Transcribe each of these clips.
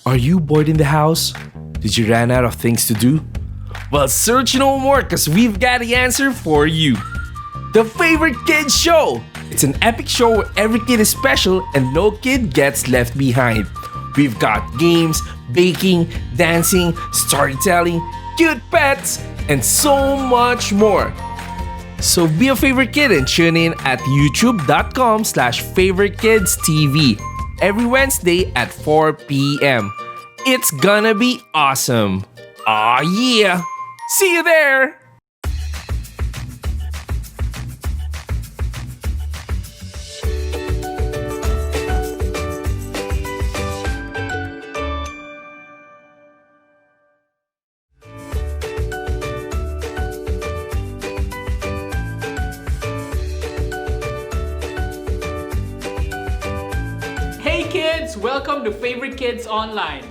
Are you bored in the house? Did you run out of things to do? Well, search no more because we've got the answer for you. The Favorite Kids Show! It's an epic show where every kid is special and no kid gets left behind. We've got games, baking, dancing, storytelling, cute pets, and so much more. So be a favorite kid and tune in at youtube.com/favorkidstv every Wednesday at 4 p.m. It's gonna be awesome. Aw yeah! See you there! Hey kids! Welcome to Favorite Kids Online.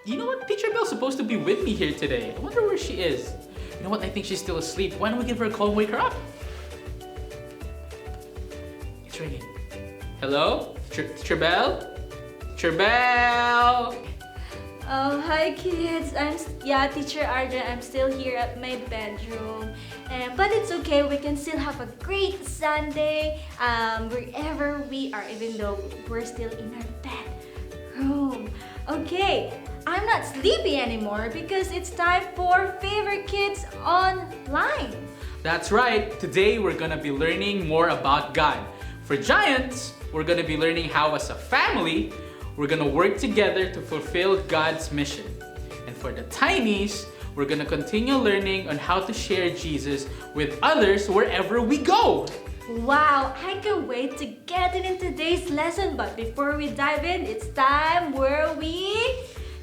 You know what? Teacher Bell's supposed to be with me here today. I wonder where she is. You know what? I think she's still asleep. Why don't we give her a call and wake her up? It's ringing. Hello? Teacher Bell? Teacher Bell! Oh, hi kids. Teacher Arjun. I'm still here at my bedroom. But it's okay. We can still have a great Sunday wherever we are, even though we're still in our bedroom. Okay, I'm not sleepy anymore because it's time for Favorite Kids Online. That's right. Today we're gonna be learning more about God. For giants, we're gonna be learning how as a family, we're gonna work together to fulfill God's mission. And for the tinies, we're gonna continue learning on how to share Jesus with others wherever we go. Wow, I can't wait to get in today's lesson. But before we dive in, it's time where we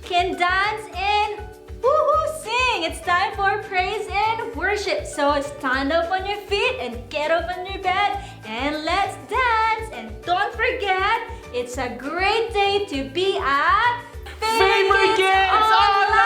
can dance and woohoo sing. It's time for praise and worship. So stand up on your feet and get up on your bed and let's dance. And don't forget, it's a great day to be at Favorite Kids Online!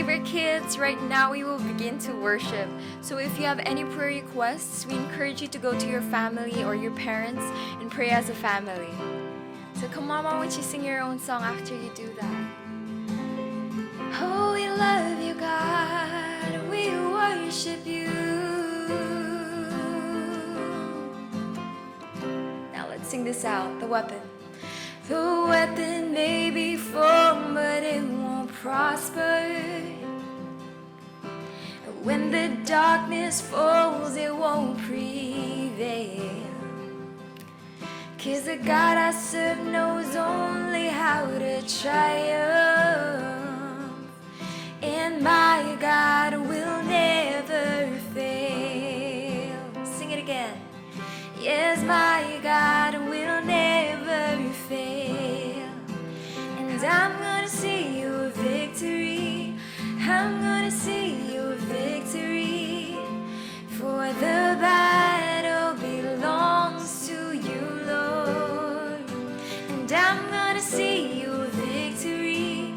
favorite kids, right now we will begin to worship. So if you have any prayer requests, we encourage you to go to your family or your parents and pray as a family. So come on, why don't you sing your own song after you do that? Oh, we love you, God, we worship you. Now let's sing this out, the weapon. The weapon may be formed, but it won't prosper. When the darkness falls, it won't prevail. 'Cause the God I serve knows only how to triumph. And my God will never fail. Sing it again. Yes, my God will never fail. And I'm gonna see your victory. I'm gonna see your victory. For the battle belongs to you, Lord. And I'm gonna see your victory.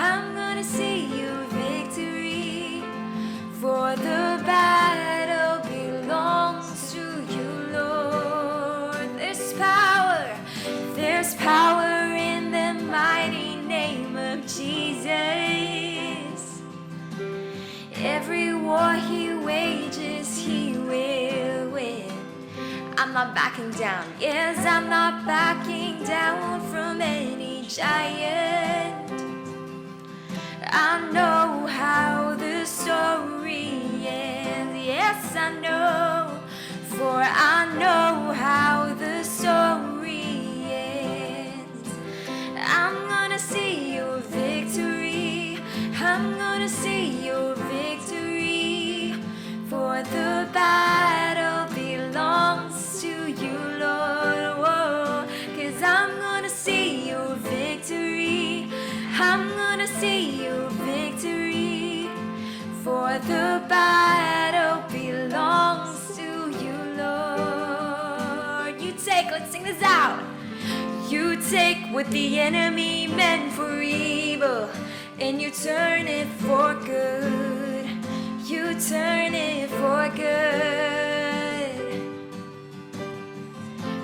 I'm gonna see your victory. For the battle belongs to you, Lord. There's power in the mighty name of Jesus. Every war he wages, he will win. I'm not backing down. Yes, I'm not backing down from any giant. I know how the story ends. Yes, I know. For I know how the story ends. I'm gonna see your victory. I'm gonna see your victory. For the battle belongs to you, Lord. Whoa. 'Cause I'm gonna see your victory. I'm gonna see your victory. For the battle belongs to you, Lord. Let's sing this out. You take what the enemy meant for evil, and you turn it for good. You turn it for good.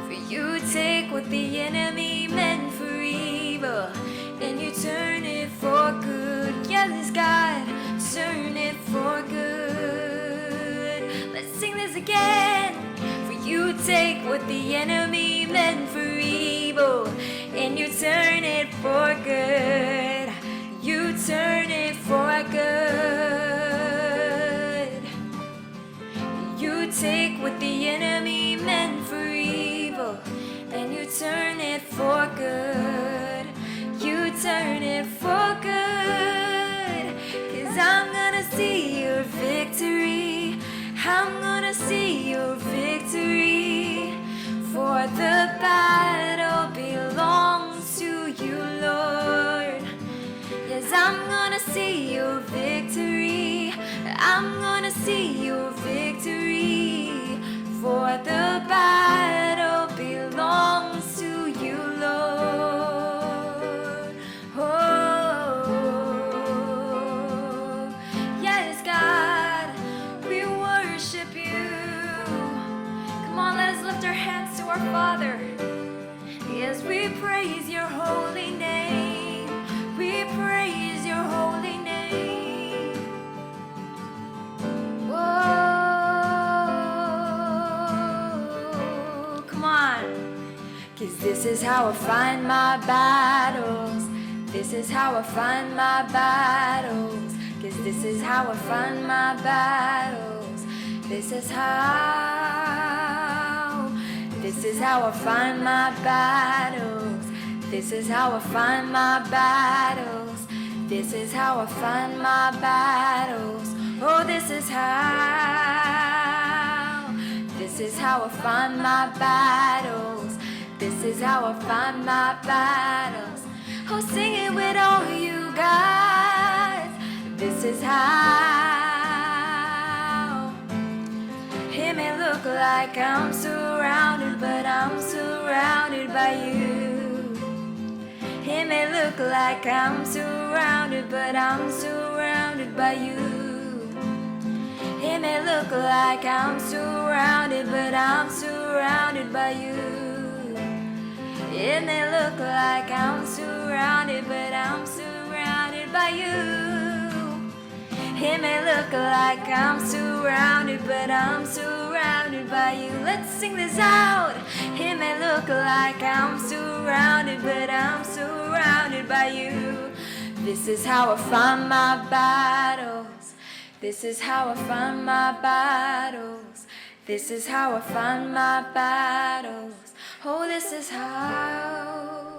For you take what the enemy meant for evil, and you turn it for good. Yes, God, turn it for good. Let's sing this again. You take what the enemy meant for evil, and you turn it for good. You turn it for good. You take what the enemy meant for evil, and you turn it for good. You turn it for good. 'Cause I'm gonna see your victory. I'm gonna see your victory. For the battle belongs to you, Lord. Yes, I'm gonna see your victory. I'm gonna see your victory. For the battle belongs to you, Lord. Oh, yes, God, we worship you. Come on, let us lift our hands to our Father. Yes, we praise your holy name. We praise your holy name. Whoa, come on. 'Cause this is how I find my battles. This is how I find my battles. 'Cause this is how I find my battles. This is how. This is how I find my battles. This is how I find my battles. This is how I find my battles. Oh, this is how. This is how I find my battles. This is how I find my battles. Oh, sing it with all you guys. This is how. It may look like I'm surrounded, but I'm surrounded by you. It may look like I'm surrounded, but I'm surrounded surrounded by you. It may look like I'm surrounded, but I'm surrounded by you. It may look like I'm surrounded, but I'm surrounded by you. It may look like I'm surrounded, but I'm surrounded by you. Let's sing this out. It may look like I'm surrounded, but I'm surrounded by you. This is how I find my battles. This is how I find my battles. This is how I find my battles. Oh, this is how.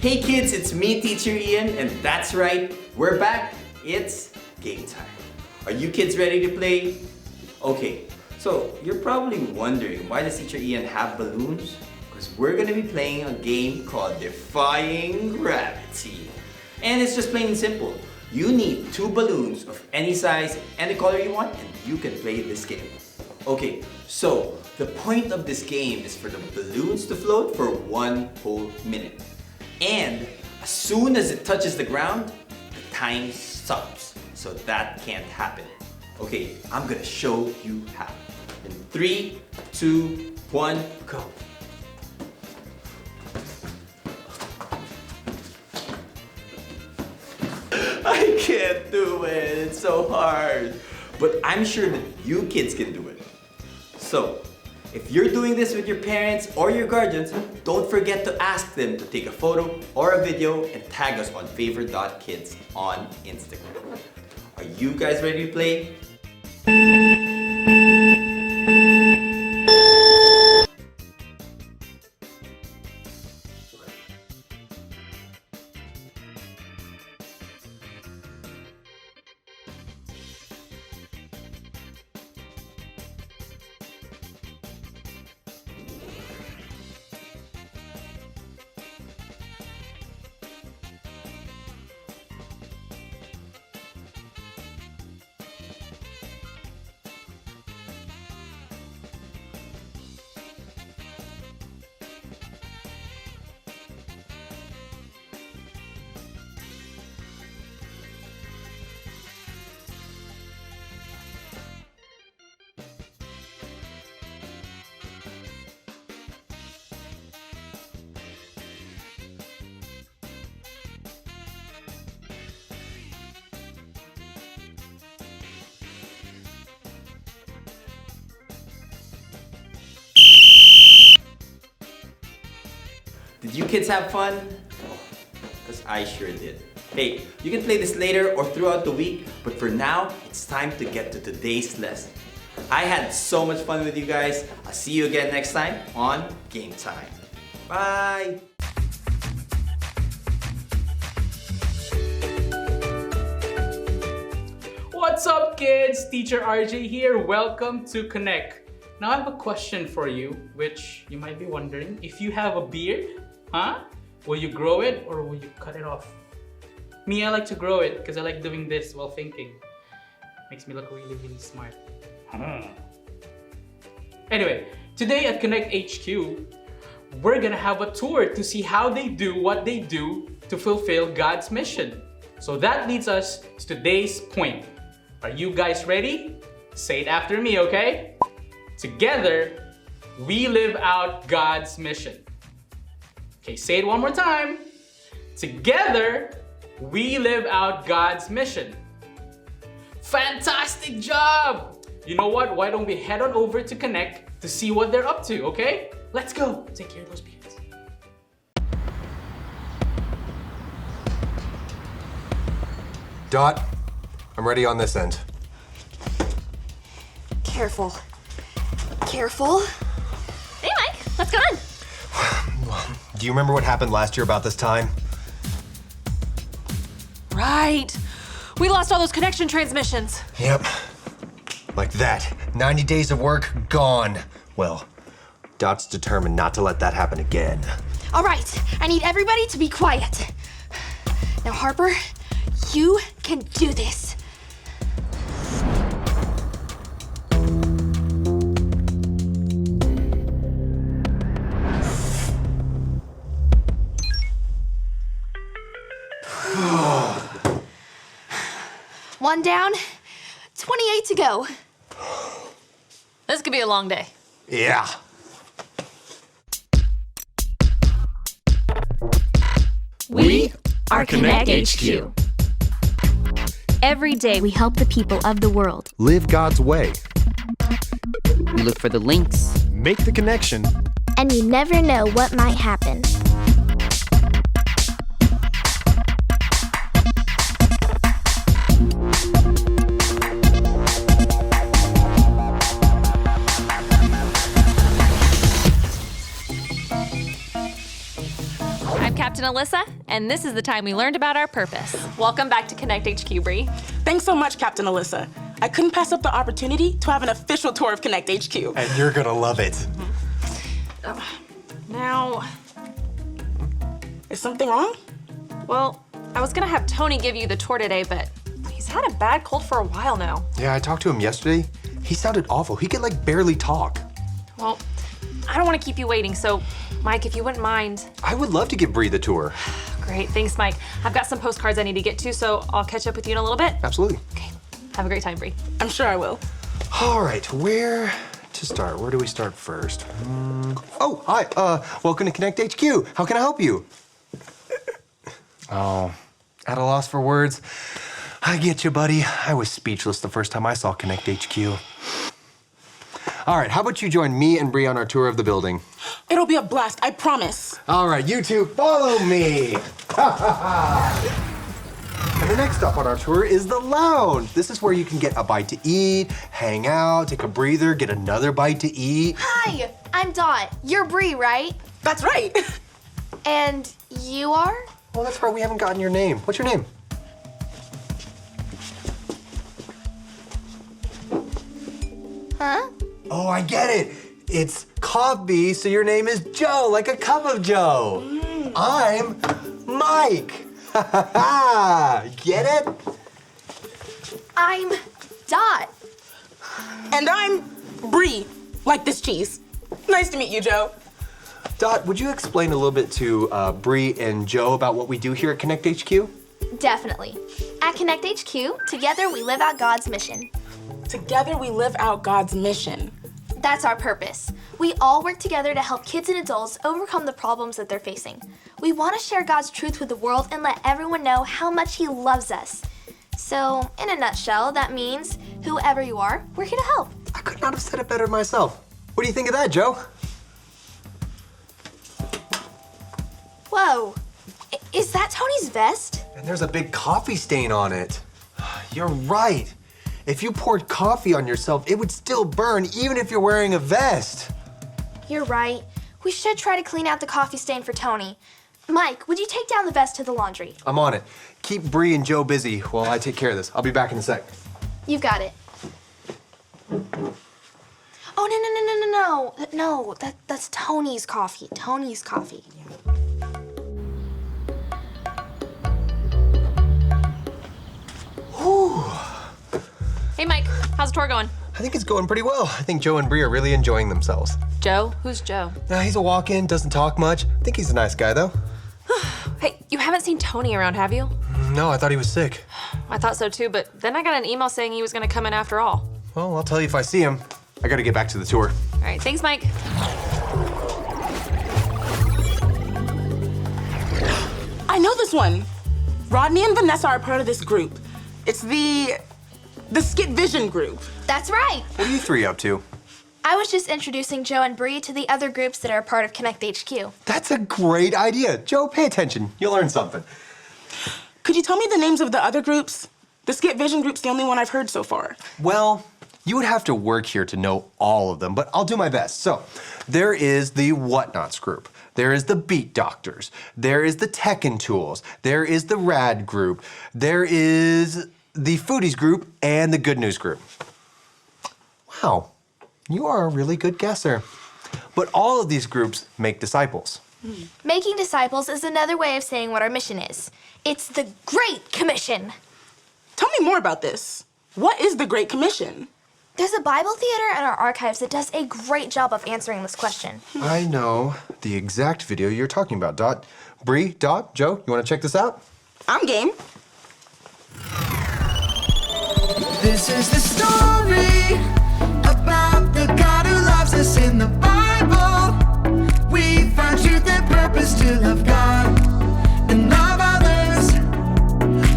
Hey kids, it's me, Teacher Ian, and that's right, we're back. It's game time. Are you kids ready to play? Okay, so you're probably wondering, why does Teacher Ian have balloons? Because we're gonna be playing a game called Defying Gravity. And it's just plain and simple. You need 2 balloons of any size and the color you want, and you can play this game. Okay, so the point of this game is for the balloons to float for 1 whole minute. And as soon as it touches the ground, the time stops. So that can't happen. Okay, I'm gonna show you how. In 3, 2, 1, go. I can't do it, it's so hard. But I'm sure that you kids can do it. So, if you're doing this with your parents or your guardians, don't forget to ask them to take a photo or a video and tag us on favor.kids on Instagram. Are you guys ready to play? Did you kids have fun? Because I sure did. Hey, you can play this later or throughout the week, but for now, it's time to get to today's lesson. I had so much fun with you guys. I'll see you again next time on Game Time. Bye! What's up, kids? Teacher RJ here. Welcome to Connect. Now I have a question for you, which you might be wondering. If you have a beard, will you grow it or will you cut it off? Me, I like to grow it because I like doing this while thinking. Makes me look really, really smart. Anyway, today at Connect HQ, we're gonna have a tour to see how they do what they do to fulfill God's mission. So that leads us to today's point. Are you guys ready? Say it after me, okay? Together, we live out God's mission. Okay, say it one more time. Together, we live out God's mission. Fantastic job! You know what? Why don't we head on over to Connect to see what they're up to, okay? Let's go. Take care of those beards. Dot, I'm ready on this end. Careful. Careful. Hey, Mike, what's going on? Do you remember what happened last year about this time? Right. We lost all those connection transmissions. Yep. Like that. 90 days of work, gone. Well, Dot's determined not to let that happen again. All right, I need everybody to be quiet. Now, Harper, you can do this. 1 down, 28 to go. This could be a long day. Yeah. We are Connect HQ. Every day we help the people of the world. Live God's way. We look for the links. Make the connection. And you never know what might happen. I'm Captain Alyssa, and this is the time we learned about our purpose. Welcome back to Connect HQ, Bree. Thanks so much, Captain Alyssa. I couldn't pass up the opportunity to have an official tour of Connect HQ. And you're gonna love it. Now, is something wrong? Well, I was gonna have Tony give you the tour today, but he's had a bad cold for a while now. Yeah, I talked to him yesterday. He sounded awful. He could like barely talk. Well, I don't want to keep you waiting, so Mike, if you wouldn't mind. I would love to give Bree the tour. Great, thanks, Mike. I've got some postcards I need to get to, so I'll catch up with you in a little bit. Absolutely. Okay, have a great time, Bree. I'm sure I will. All right, where to start? Where do we start first? Oh, hi. Welcome to Connect HQ. How can I help you? Oh, at a loss for words. I get you, buddy. I was speechless the first time I saw Connect HQ. All right, how about you join me and Bree on our tour of the building? It'll be a blast, I promise. All right, you two, follow me. And the next stop on our tour is the lounge. This is where you can get a bite to eat, hang out, take a breather, get another bite to eat. Hi, I'm Dot. You're Bree, right? That's right. And you are? Well, that's right, we haven't gotten your name. What's your name? Huh? Oh, I get it. It's coffee, so your name is Joe, like a cup of Joe. I'm Mike. Get it? I'm Dot. And I'm Bree, like this cheese. Nice to meet you, Joe. Dot, would you explain a little bit to Bree and Joe about what we do here at Connect HQ? Definitely. At Connect HQ, together we live out God's mission. Together we live out God's mission. That's our purpose. We all work together to help kids and adults overcome the problems that they're facing. We want to share God's truth with the world and let everyone know how much He loves us. So, in a nutshell, that means whoever you are, we're here to help. I could not have said it better myself. What do you think of that, Joe? Whoa, is that Tony's vest? And there's a big coffee stain on it. You're right. If you poured coffee on yourself, it would still burn even if you're wearing a vest. You're right. We should try to clean out the coffee stain for Tony. Mike, would you take down the vest to the laundry? I'm on it. Keep Bree and Joe busy while I take care of this. I'll be back in a sec. You've got it. Oh, no, that's Tony's coffee. Tony's coffee. Hey, Mike, how's the tour going? I think it's going pretty well. I think Joe and Bree are really enjoying themselves. Joe? Who's Joe? He's a walk-in, doesn't talk much. I think he's a nice guy, though. Hey, you haven't seen Tony around, have you? No, I thought he was sick. I thought so too, but then I got an email saying he was gonna come in after all. Well, I'll tell you if I see him. I gotta get back to the tour. All right, thanks, Mike. I know this one. Rodney and Vanessa are part of this group. It's the Skit Vision group. That's right. What are you three up to? I was just introducing Joe and Bree to the other groups that are part of Connect HQ. That's a great idea. Joe, pay attention. You'll learn something. Could you tell me the names of the other groups? The Skit Vision group's the only one I've heard so far. Well, you would have to work here to know all of them, but I'll do my best. So, there is the Whatnots group. There is the Beat Doctors. There is the Tech and Tools. There is the Rad group. There is the Foodies group and the Good News group. Wow, you are a really good guesser. But all of these groups make disciples. Making disciples is another way of saying what our mission is. It's the Great Commission. Tell me more about this. What is the Great Commission? There's a Bible theater in our archives that does a great job of answering this question. I know the exact video you're talking about, Dot. Bree, Dot, Joe, you want to check this out? I'm game. This is the story about the God who loves us in the Bible. We find truth and purpose to love God and love others.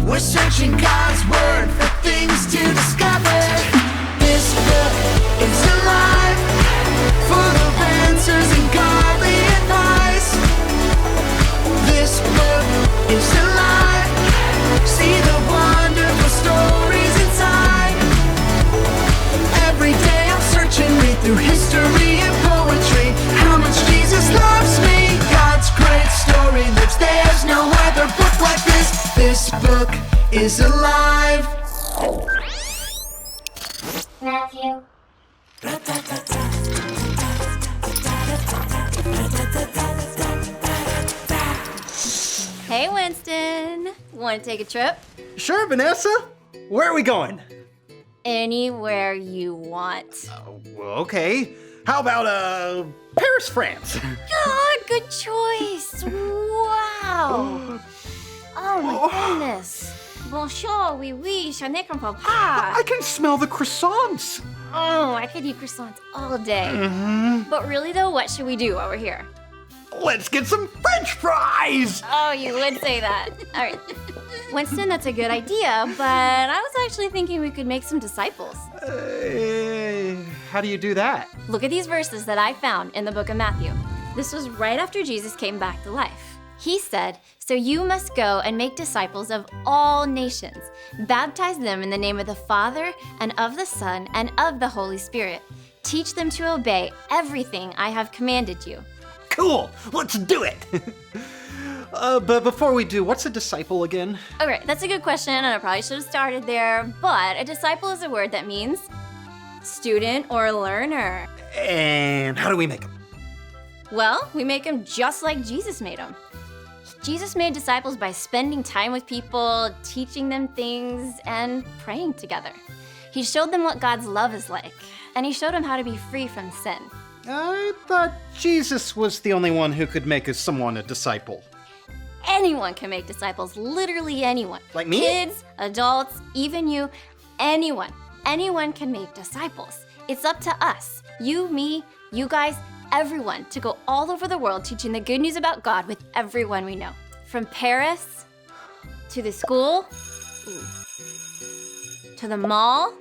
We're searching God's word for things to discover. This book is alive, full of answers and godly advice. This book is alive. See the wonderful stories inside. Every day I'm searching, read through history and poetry. How much Jesus loves me. God's great story lives. There's no other book like this. This book is alive. Matthew. Hey, Winston. Want to take a trip? Sure, Vanessa. Where are we going? Anywhere you want. Well, okay. How about, Paris, France? God, good choice. Wow. Oh, my goodness. Bonjour, oui, oui, je n'ai qu'un papa. I can smell the croissants. Oh, I could eat croissants all day. But really, though, what should we do while we're here? Let's get some French fries. Oh, you would say that. All right. Winston, that's a good idea, but I was actually thinking we could make some disciples. How do you do that? Look at these verses that I found in the book of Matthew. This was right after Jesus came back to life. He said, "So you must go and make disciples of all nations. Baptize them in the name of the Father and of the Son and of the Holy Spirit. Teach them to obey everything I have commanded you." Cool. Let's do it. But before we do, what's a disciple again? All right, that's a good question, and I probably should have started there, but a disciple is a word that means student or learner. And how do we make them? Well, we make them just like Jesus made them. Jesus made disciples by spending time with people, teaching them things, and praying together. He showed them what God's love is like, and he showed them how to be free from sin. I thought Jesus was the only one who could make someone a disciple. Anyone can make disciples, literally anyone. Like me? Kids, adults, even you, anyone. Anyone can make disciples. It's up to us, you, me, you guys, everyone, to go all over the world teaching the good news about God with everyone we know. From Paris, to the school, to the mall,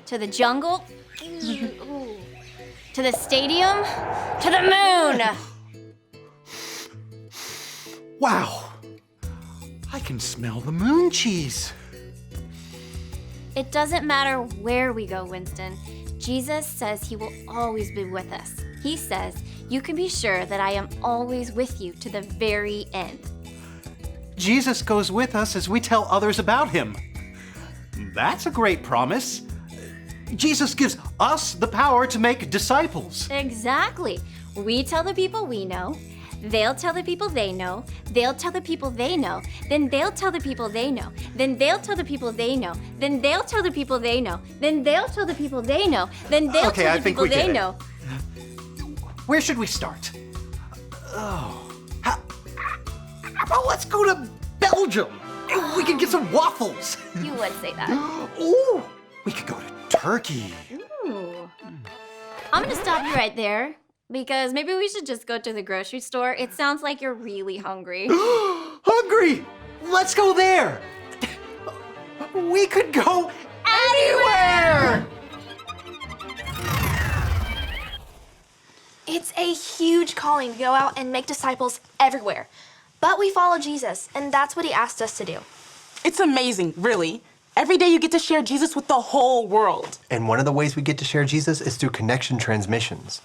to the jungle, to the stadium, to the moon. Wow. I can smell the moon cheese. It doesn't matter where we go, Winston. Jesus says he will always be with us. He says, "You can be sure that I am always with you to the very end." Jesus goes with us as we tell others about him. That's a great promise. Jesus gives us the power to make disciples. Exactly. We tell the people we know. They'll tell the people they know. They'll tell the people they know. Then they'll tell the people they know. Then they'll tell the people they know. Then they'll tell the people they know. Then they'll tell the people they know. Then they'll tell the people they know. Where should we start? How about let's go to Belgium? We can get some waffles. You would say that. Ooh, we could go to Turkey. Ooh. I'm gonna stop you right there because maybe we should just go to the grocery store. It sounds like you're really hungry. Hungry? Let's go there. We could go anywhere. It's a huge calling to go out and make disciples everywhere. But we follow Jesus, and that's what he asked us to do. It's amazing, really. Every day you get to share Jesus with the whole world. And one of the ways we get to share Jesus is through connection transmissions.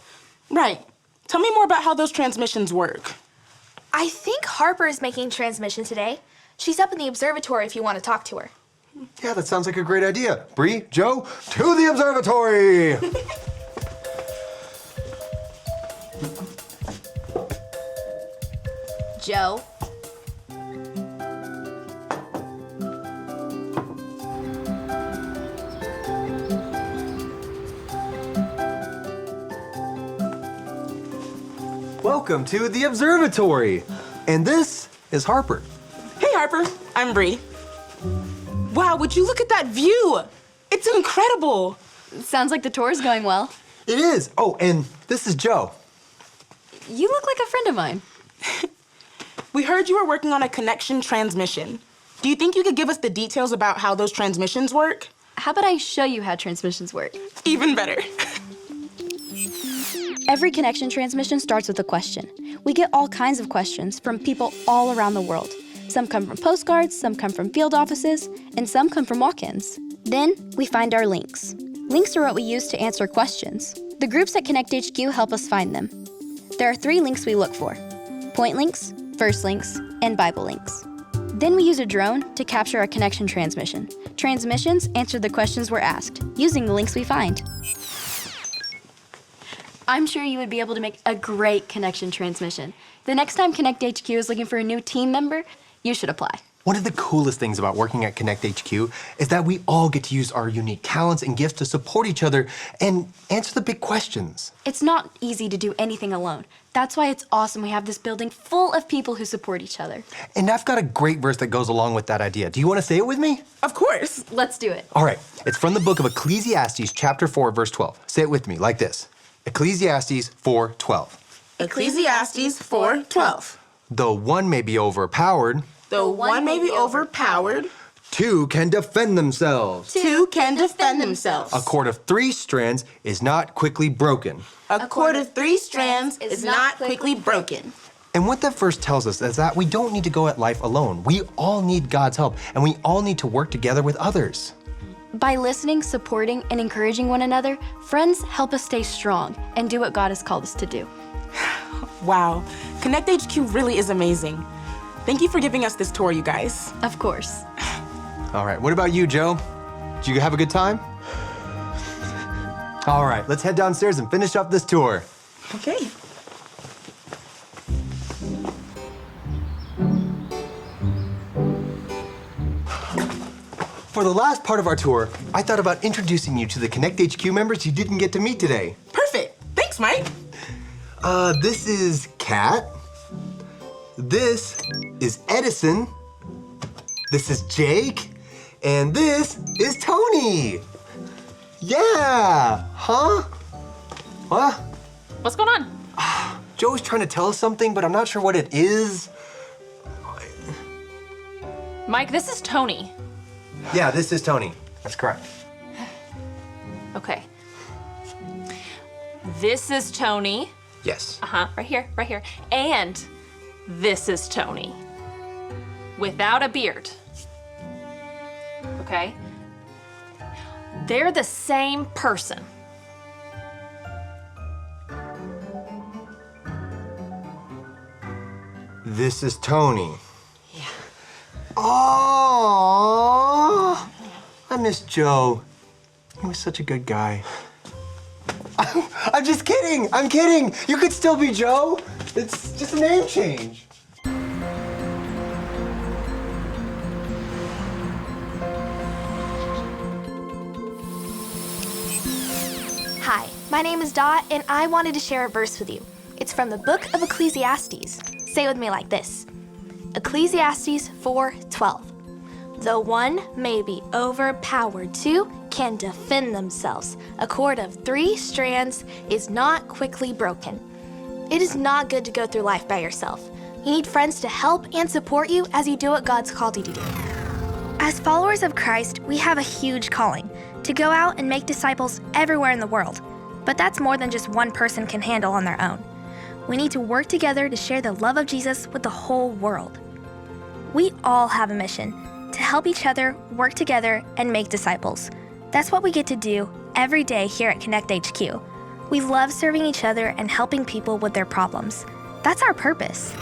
Right. Tell me more about how those transmissions work. I think Harper is making transmission today. She's up in the observatory if you want to talk to her. Yeah, that sounds like a great idea. Bree, Joe, to the observatory! Joe. Welcome to the observatory. And this is Harper. Hey, Harper. I'm Bree. Wow, would you look at that view? It's incredible. Sounds like the tour is going well. It is. Oh, and this is Joe. You look like a friend of mine. We heard you were working on a connection transmission. Do you think you could give us the details about how those transmissions work? How about I show you how transmissions work? Even better. Every connection transmission starts with a question. We get all kinds of questions from people all around the world. Some come from postcards, some come from field offices, and some come from walk-ins. Then we find our links. Links are what we use to answer questions. The groups at Connect HQ help us find them. There are 3 links we look for: point links, verse links, and Bible links. Then we use a drone to capture a connection transmission. Transmissions answer the questions we're asked, using the links we find. I'm sure you would be able to make a great connection transmission. The next time Connect HQ is looking for a new team member, you should apply. One of the coolest things about working at Connect HQ is that we all get to use our unique talents and gifts to support each other and answer the big questions. It's not easy to do anything alone. That's why it's awesome we have this building full of people who support each other. And I've got a great verse that goes along with that idea. Do you want to say it with me? Of course. Let's do it. All right. It's from the book of Ecclesiastes, chapter 4, verse 12. Say it with me like this. Ecclesiastes 4:12. Ecclesiastes 4:12. Though one may be overpowered, Though one may be overpowered, 2 can defend themselves. 2 can defend themselves. A cord of 3 strands is not quickly broken. A cord of 3 strands is not quickly broken. And what that verse tells us is that we don't need to go at life alone. We all need God's help, and we all need to work together with others. By listening, supporting, and encouraging one another, friends help us stay strong and do what God has called us to do. Wow, Connect HQ really is amazing. Thank you for giving us this tour, you guys. Of course. All right, what about you, Joe? Did you have a good time? All right, let's head downstairs and finish up this tour. Okay. For the last part of our tour, I thought about introducing you to the Connect HQ members you didn't get to meet today. Perfect. Thanks, Mike. This is Kat. This is Edison. This is Jake. And this is Tony. Yeah, huh? What? What's going on? Joe's trying to tell us something, but I'm not sure what it is. Mike, this is Tony. Yeah, this is Tony. That's correct. Okay. This is Tony. Yes. Right here, right here. And this is Tony. Without a beard. Okay? They're the same person. This is Tony. Yeah. Oh, I miss Joe. He was such a good guy. I'm just kidding. I'm kidding. You could still be Joe. It's just a name change. Hi, my name is Dot, and I wanted to share a verse with you. It's from the book of Ecclesiastes. Say it with me like this. Ecclesiastes 4:12. Though one may be overpowered, 2 can defend themselves. A cord of 3 strands is not quickly broken. It is not good to go through life by yourself. You need friends to help and support you as you do what God's called you to do. As followers of Christ, we have a huge calling to go out and make disciples everywhere in the world. But that's more than just one person can handle on their own. We need to work together to share the love of Jesus with the whole world. We all have a mission to help each other, work together, and make disciples. That's what we get to do every day here at Connect HQ. We love serving each other and helping people with their problems. That's our purpose.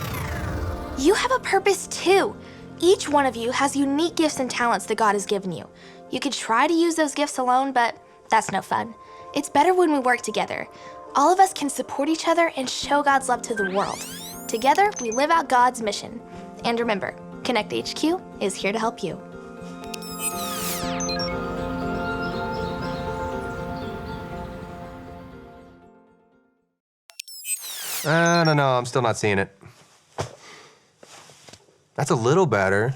You have a purpose too. Each one of you has unique gifts and talents that God has given you. You could try to use those gifts alone, but that's no fun. It's better when we work together. All of us can support each other and show God's love to the world. Together, we live out God's mission. And remember, Connect HQ is here to help you. I don't know, I'm still not seeing it. That's a little better.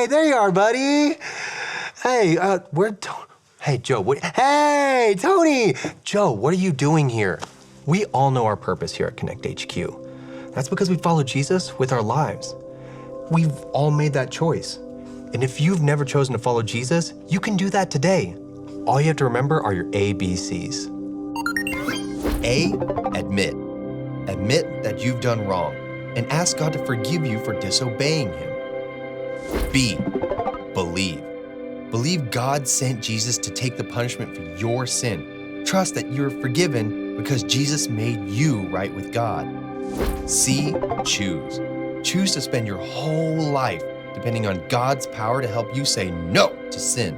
there you are, buddy. Hey, Hey, Joe, hey, Tony! Joe, what are you doing here? We all know our purpose here at Connect HQ. That's because we follow Jesus with our lives. We've all made that choice. And if you've never chosen to follow Jesus, you can do that today. All you have to remember are your ABCs. A, admit. Admit that you've done wrong and ask God to forgive you for disobeying Him. B, believe. Believe God sent Jesus to take the punishment for your sin. Trust that you're forgiven because Jesus made you right with God. C, choose. Choose to spend your whole life depending on God's power to help you say no to sin.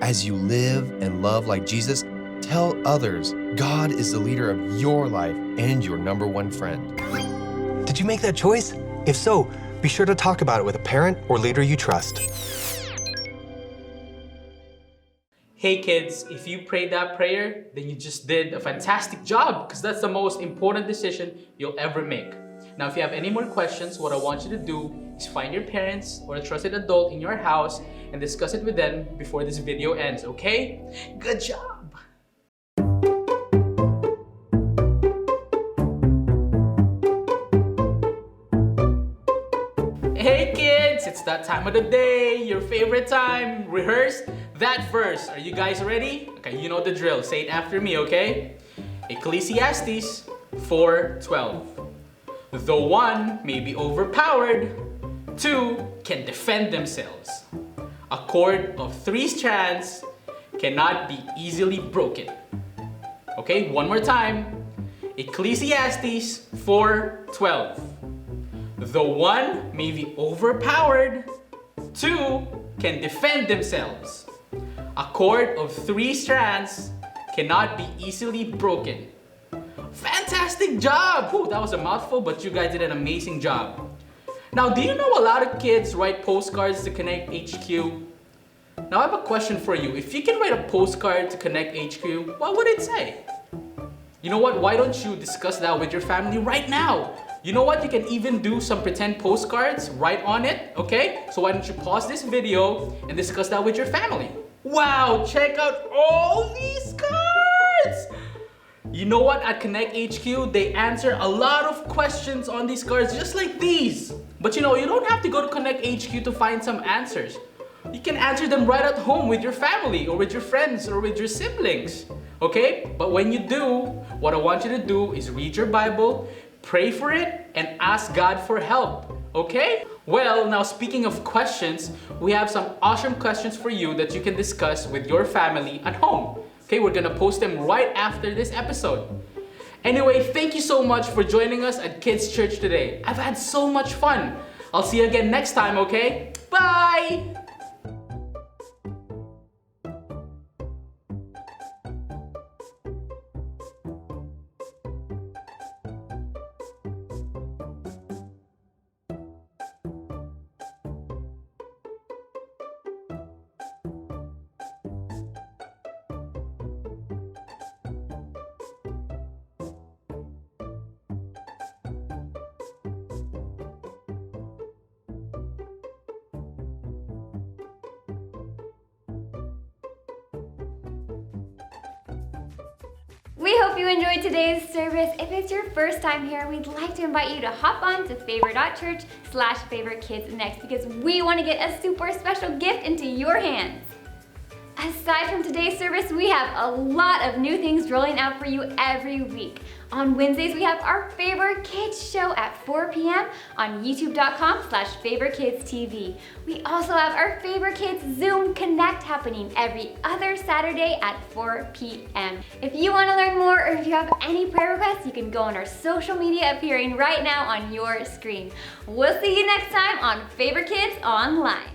As you live and love like Jesus, tell others God is the leader of your life and your #1 friend. Did you make that choice? If so, be sure to talk about it with a parent or leader you trust. Hey kids, if you prayed that prayer, then you just did a fantastic job because that's the most important decision you'll ever make. Now, if you have any more questions, what I want you to do is find your parents or a trusted adult in your house and discuss it with them before this video ends, okay? Good job! Hey kids, it's that time of the day, your favorite time. Rehearse that verse. Are you guys ready? Okay, you know the drill. Say it after me, okay? Ecclesiastes 4:12. Though one may be overpowered, two can defend themselves. A cord of 3 strands cannot be easily broken. Okay, one more time. Ecclesiastes 4:12. Though one may be overpowered, two can defend themselves. A cord of 3 strands cannot be easily broken. Fantastic job! Whew, that was a mouthful, but you guys did an amazing job. Now, do you know a lot of kids write postcards to Connect HQ? Now, I have a question for you. If you can write a postcard to Connect HQ, what would it say? You know what? Why don't you discuss that with your family right now? You know what? You can even do some pretend postcards right on it, okay? So why don't you pause this video and discuss that with your family? Wow, check out all these cards! You know what? At Connect HQ, they answer a lot of questions on these cards just like these. But you know, you don't have to go to Connect HQ to find some answers. You can answer them right at home with your family or with your friends or with your siblings, okay? But when you do, what I want you to do is read your Bible, pray for it, and ask God for help, okay? Well, now speaking of questions, we have some awesome questions for you that you can discuss with your family at home. Okay, we're gonna post them right after this episode. Anyway, thank you so much for joining us at Kids Church today. I've had so much fun. I'll see you again next time, okay? Bye! We hope you enjoyed today's service. If it's your first time here, we'd like to invite you to hop on to favor.church/favorkidsnext because we want to get a super special gift into your hands. Aside from today's service, we have a lot of new things rolling out for you every week. On Wednesdays, we have our Favorite Kids show at 4 p.m. on youtube.com/favorkidstv. We also have our Favorite Kids Zoom Connect happening every other Saturday at 4 p.m. If you want to learn more or if you have any prayer requests, you can go on our social media appearing right now on your screen. We'll see you next time on Favorite Kids Online.